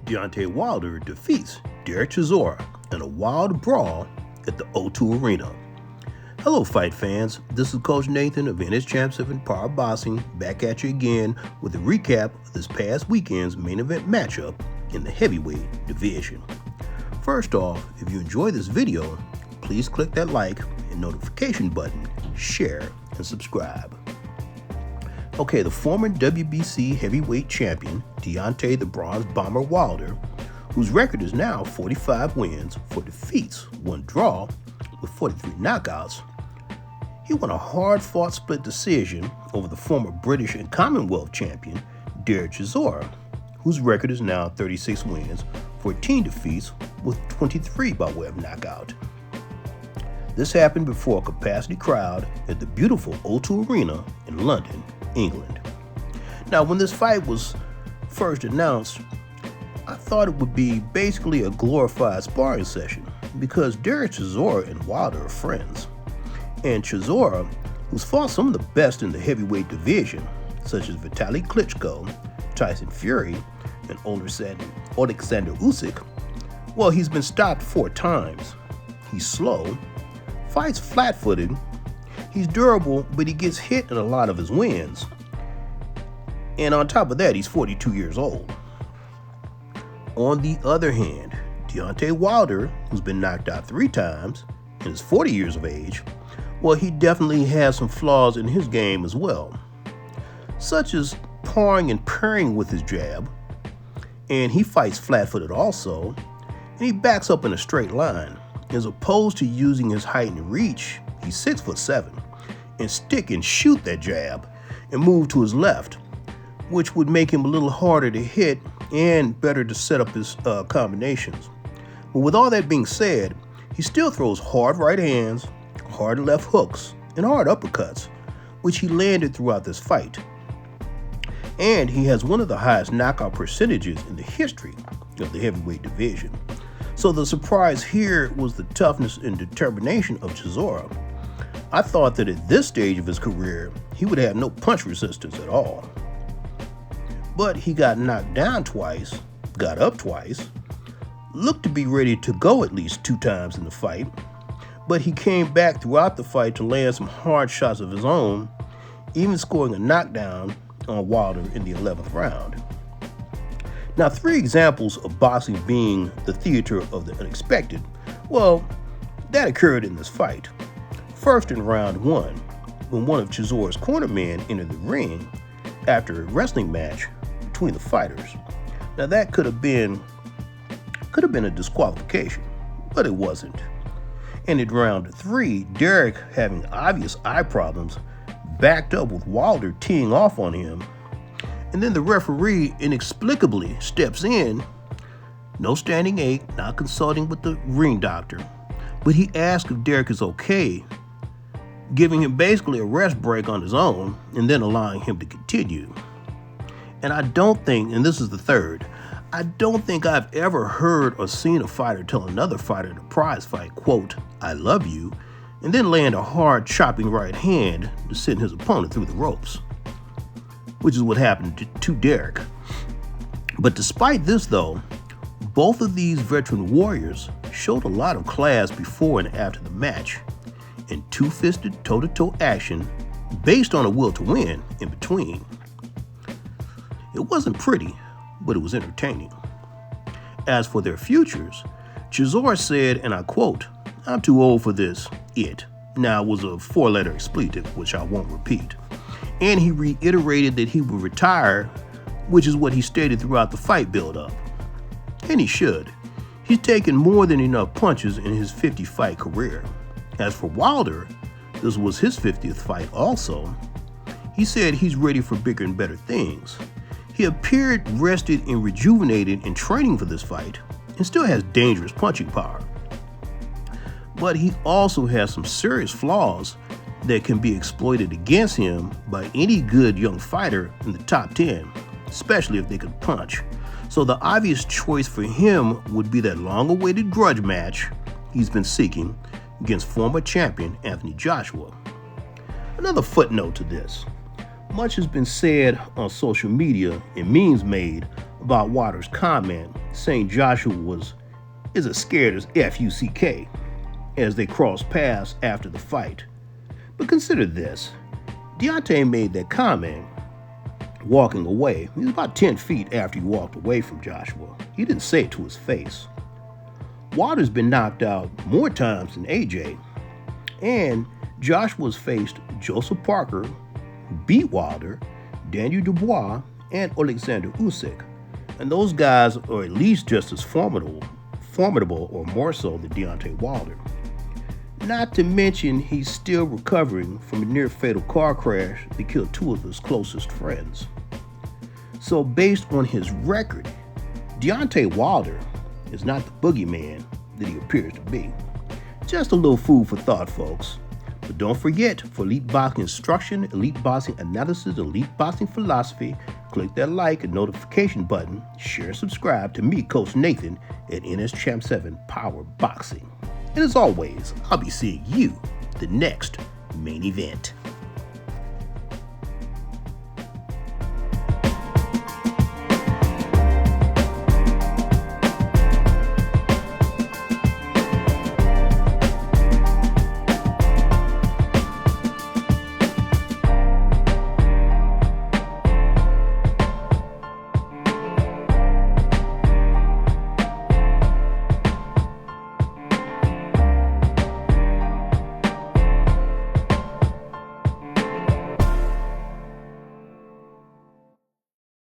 Deontay Wilder defeats Derek Chisora in a wild brawl at the O2 Arena. Hello fight fans, this is Coach Nathan of NS Champ 7 Power Boxing back at you again with a recap of this past weekend's main event matchup in the heavyweight division. First off, if you enjoy this video, please click that like and notification button, share, and subscribe. Okay, the former WBC heavyweight champion, Deontay the Bronze Bomber Wilder, whose record is now 45 wins, 4 defeats, 1 draw, with 43 knockouts, he won a hard-fought split decision over the former British and Commonwealth champion, Derek Chisora, whose record is now 36 wins, 14 defeats, with 23 by way of knockout. This happened before a capacity crowd at the beautiful O2 Arena in London, England. Now, when this fight was first announced, I thought it would be basically a glorified sparring session because Derek Chisora and Wilder are friends. And Chisora, who's fought some of the best in the heavyweight division, such as Vitaly Klitschko, Tyson Fury, and Alexander Usyk, well, he's been stopped 4 times. He's slow, fights flat-footed, he's durable, but he gets hit in a lot of his wins. And on top of that, he's 42 years old. On the other hand, Deontay Wilder, who's been knocked out 3 times and is 40 years of age, well, he definitely has some flaws in his game as well, such as pawing and parrying with his jab, and he fights flat-footed also, and he backs up in a straight line. As opposed to using his height and reach, he's 6'7", and stick and shoot that jab and move to his left, which would make him a little harder to hit and better to set up his combinations. But with all that being said, he still throws hard right hands, hard left hooks, and hard uppercuts, which he landed throughout this fight. And he has one of the highest knockout percentages in the history of the heavyweight division. So the surprise here was the toughness and determination of Chisora. I thought that at this stage of his career, he would have no punch resistance at all. But he got knocked down twice, got up twice, looked to be ready to go at least 2 times in the fight, but he came back throughout the fight to land some hard shots of his own, even scoring a knockdown on Wilder in the 11th round. Now, 3 examples of boxing being the theater of the unexpected, well, that occurred in this fight. First, in round 1, when one of Chisora's cornermen entered the ring after a wrestling match between the fighters. Now, that could have been a disqualification, but it wasn't. And in round 3, Derek, having obvious eye problems, backed up with Wilder teeing off on him. And then the referee inexplicably steps in, no standing 8, not consulting with the ring doctor, but he asks if Derek is okay, giving him basically a rest break on his own and then allowing him to continue. And I don't think, and this is the third, I don't think I've ever heard or seen a fighter tell another fighter in a prize fight, quote, "I love you," and then land a hard chopping right hand to send his opponent through the ropes, which is what happened to Derek. But despite this though, both of these veteran warriors showed a lot of class before and after the match, in 2-fisted toe-to-toe action based on a will to win in between. It wasn't pretty, but it was entertaining. As for their futures, Chisora said, and I quote, "I'm too old for this, it." Now, it was a 4-letter expletive, which I won't repeat. And he reiterated that he would retire, which is what he stated throughout the fight build-up. And he should. He's taken more than enough punches in his 50-fight career. As for Wilder, this was his 50th fight also. He said he's ready for bigger and better things. He appeared rested and rejuvenated in training for this fight and still has dangerous punching power. But he also has some serious flaws that can be exploited against him by any good young fighter in the top 10, especially if they can punch. So the obvious choice for him would be that long-awaited grudge match he's been seeking against former champion Anthony Joshua. Another footnote to this. Much has been said on social media and memes made about Wilder's comment saying Joshua is as scared as F-U-C-K as they crossed paths after the fight. But consider this. Deontay made that comment walking away. He was about 10 feet after he walked away from Joshua. He didn't say it to his face. Wilder's been knocked out more times than AJ, and Joshua's faced Joseph Parker, who beat Wilder, Daniel Dubois, and Alexander Usyk. And those guys are at least just as formidable or more so than Deontay Wilder. Not to mention he's still recovering from a near-fatal car crash that killed two of his closest friends. So based on his record, Deontay Wilder is not the boogeyman that he appears to be. Just a little food for thought, folks. But don't forget, for elite boxing instruction, elite boxing analysis, elite boxing philosophy, click that like and notification button, share and subscribe to me, Coach Nathan, at NS Champ 7 Power Boxing. And as always, I'll be seeing you at the next main event.